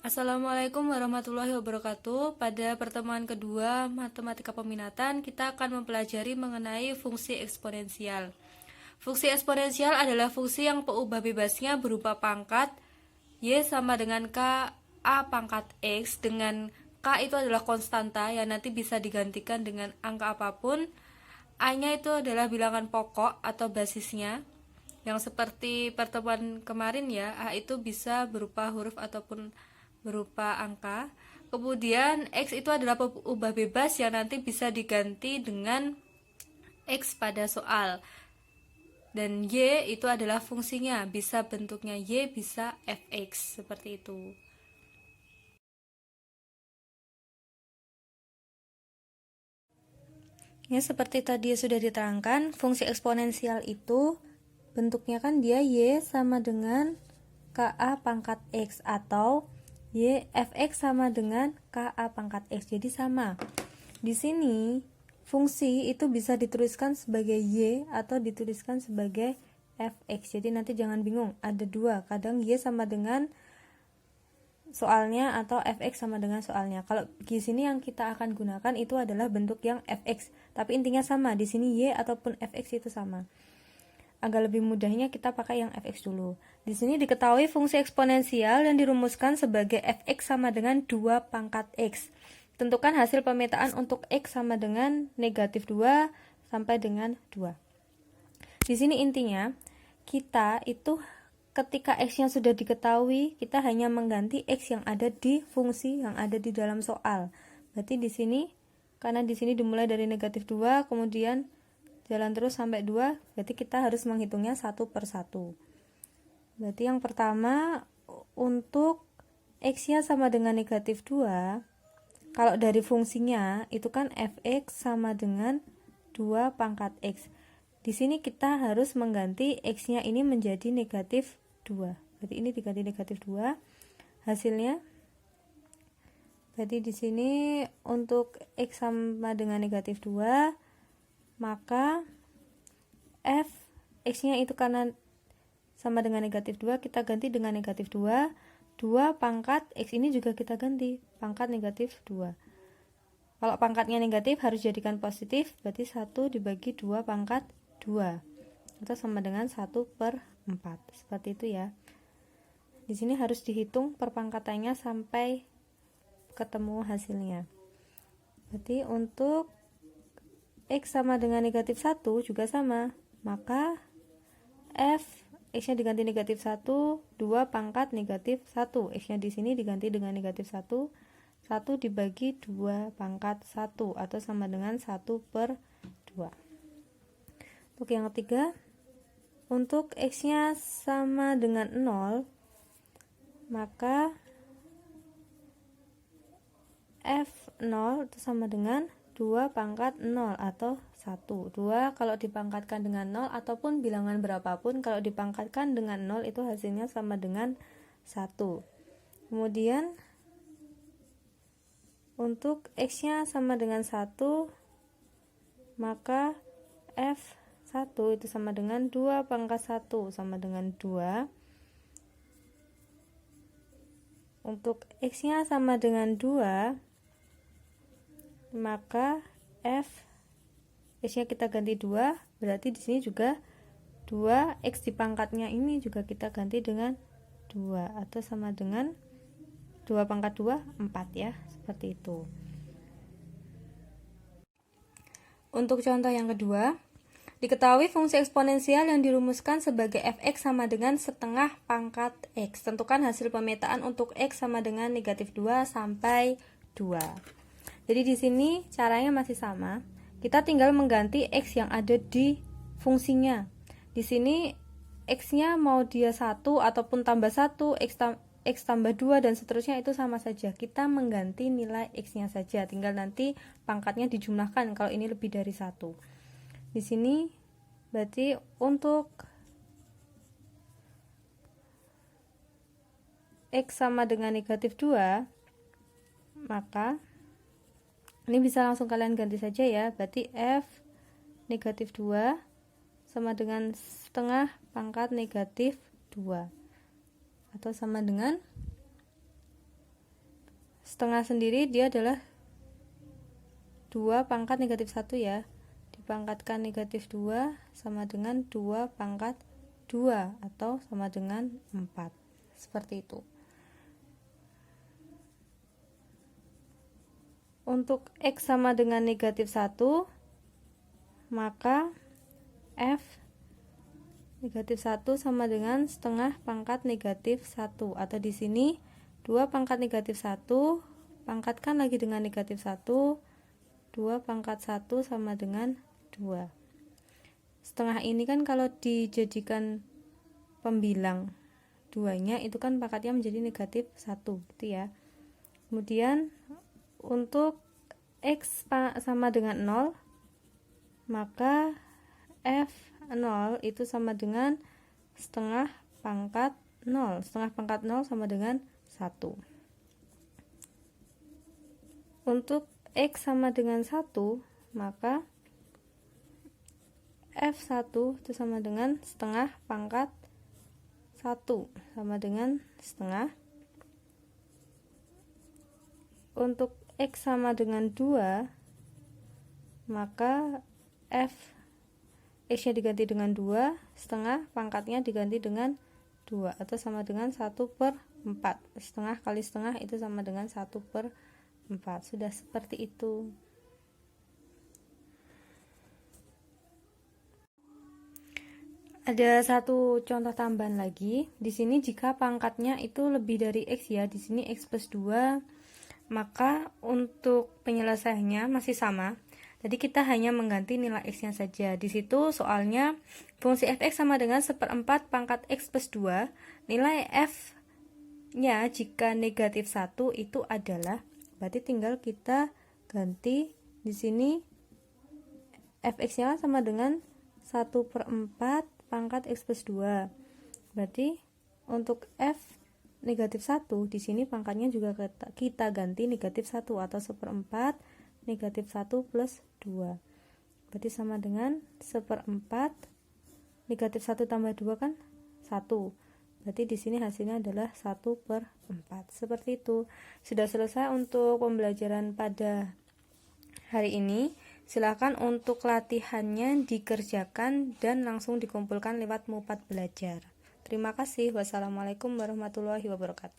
Assalamualaikum warahmatullahi wabarakatuh. Pada pertemuan kedua matematika peminatan, kita akan mempelajari mengenai fungsi eksponensial. Fungsi eksponensial adalah fungsi yang peubah bebasnya berupa pangkat y sama dengan k a pangkat x, dengan k itu adalah konstanta yang nanti bisa digantikan dengan angka apapun. A-nya itu adalah bilangan pokok atau basisnya, yang seperti pertemuan kemarin ya, A itu bisa berupa huruf ataupun berupa angka. Kemudian X itu adalah ubah bebas yang nanti bisa diganti dengan X pada soal. Dan Y itu adalah fungsinya, bisa bentuknya Y, bisa fx, seperti itu. Ya, seperti tadi sudah diterangkan, fungsi eksponensial itu bentuknya kan dia Y sama dengan KA pangkat X, atau Y fx sama dengan KA pangkat X. Jadi sama. Di sini fungsi itu bisa dituliskan sebagai Y atau dituliskan sebagai fx. Jadi nanti jangan bingung, ada dua. Kadang Y sama dengan soalnya atau fx sama dengan soalnya. Kalau di sini yang kita akan gunakan itu adalah bentuk yang fx, tapi intinya sama. Di sini Y ataupun fx itu sama. Agak lebih mudahnya kita pakai yang fx dulu. Di sini diketahui fungsi eksponensial yang dirumuskan sebagai fx sama dengan 2 pangkat x. Tentukan hasil pemetaan untuk x sama dengan negatif 2 sampai dengan 2. Di sini intinya, kita itu ketika x-nya sudah diketahui, kita hanya mengganti x yang ada di fungsi yang ada di dalam soal. Berarti di sini, karena di sini dimulai dari negatif 2, kemudian jalan terus sampai 2, berarti kita harus menghitungnya satu per satu. Berarti yang pertama, untuk x-nya sama dengan negatif 2, kalau dari fungsinya itu kan fx sama dengan 2 pangkat x. Di sini kita harus mengganti x-nya ini menjadi negatif 2. Berarti ini diganti negatif 2. Hasilnya berarti di sini untuk x sama dengan negatif 2, maka f x-nya itu karena sama dengan negatif 2, kita ganti dengan negatif 2. 2 pangkat x ini juga kita ganti pangkat negatif 2. Kalau pangkatnya negatif harus jadikan positif, berarti 1 dibagi 2 pangkat 2 atau sama dengan 1 per 4. Seperti itu ya. Di sini harus dihitung perpangkatannya sampai ketemu hasilnya. Berarti untuk x sama dengan negatif 1 juga sama, maka f x-nya diganti negatif 1, 2 pangkat negatif 1. X-nya di sini diganti dengan negatif 1, 1 dibagi 2 pangkat 1 atau sama dengan 1 per 2. Untuk yang ketiga, untuk x-nya sama dengan 0, maka f0 itu sama dengan 2 pangkat 0 atau 1. 2 kalau dipangkatkan dengan 0 ataupun bilangan berapapun, kalau dipangkatkan dengan 0 itu hasilnya sama dengan 1. Kemudian untuk x-nya sama dengan 1, maka f1 itu sama dengan 2 pangkat 1 sama dengan 2. Untuk x-nya sama dengan 2, maka x-nya kita ganti 2, berarti di sini juga 2, x di pangkatnya ini juga kita ganti dengan 2 atau sama dengan 2 pangkat 2, 4 ya, seperti itu. Untuk contoh yang kedua, diketahui fungsi eksponensial yang dirumuskan sebagai fx sama dengan setengah pangkat x. Tentukan hasil pemetaan untuk x sama dengan negatif 2 sampai 2. Jadi di sini caranya masih sama. Kita tinggal mengganti x yang ada di fungsinya. Di sini x-nya mau dia 1 ataupun tambah 1, x tambah 2 dan seterusnya itu sama saja. Kita mengganti nilai x-nya saja. Tinggal nanti pangkatnya dijumlahkan kalau ini lebih dari 1. Di sini berarti untuk x sama dengan negatif 2, maka ini bisa langsung kalian ganti saja ya. Berarti f negatif 2 sama dengan setengah pangkat negatif 2 atau sama dengan setengah sendiri dia adalah 2 pangkat negatif 1 ya. Dipangkatkan negatif 2 sama dengan 2 pangkat 2 atau sama dengan 4. Seperti itu. Untuk X sama dengan negatif 1, maka F negatif 1 sama dengan setengah pangkat negatif 1, atau di sini 2 pangkat negatif 1 pangkatkan lagi dengan negatif 1, 2 pangkat 1 sama dengan 2. Setengah ini kan kalau dijadikan pembilang 2-nya itu kan pangkatnya menjadi negatif 1 gitu ya. Kemudian untuk X sama dengan 0, maka F0 itu sama dengan setengah pangkat 0. Setengah pangkat 0 sama dengan 1. Untuk X sama dengan 1, maka F1 itu sama dengan setengah pangkat 1 sama dengan setengah. Untuk X sama dengan 2, maka X nya diganti dengan 2, setengah pangkatnya diganti dengan 2 atau sama dengan 1/4. Setengah kali setengah itu sama dengan 1/4. Sudah seperti itu. Ada satu contoh tambahan lagi. Di sini jika pangkatnya itu lebih dari X ya, di sini X plus 2, maka untuk penyelesaiannya masih sama. Jadi kita hanya mengganti nilai X nya saja. Di situ soalnya fungsi fx sama dengan 1/4 pangkat X plus 2. Nilai F nya jika negatif 1 itu adalah, berarti tinggal kita ganti di sini fx nya sama dengan 1/4 pangkat X plus 2. Berarti untuk F negatif 1 di sini pangkatnya juga kita ganti negatif 1 atau 1/4 negatif 1 plus 2. Berarti sama dengan 1/4 negatif 1 tambah 2 kan 1. Berarti di sini hasilnya adalah 1/4. Seperti itu. Sudah selesai untuk pembelajaran pada hari ini. Silakan untuk latihannya dikerjakan dan langsung dikumpulkan lewat Mupat Belajar. Terima kasih. Wassalamualaikum warahmatullahi wabarakatuh.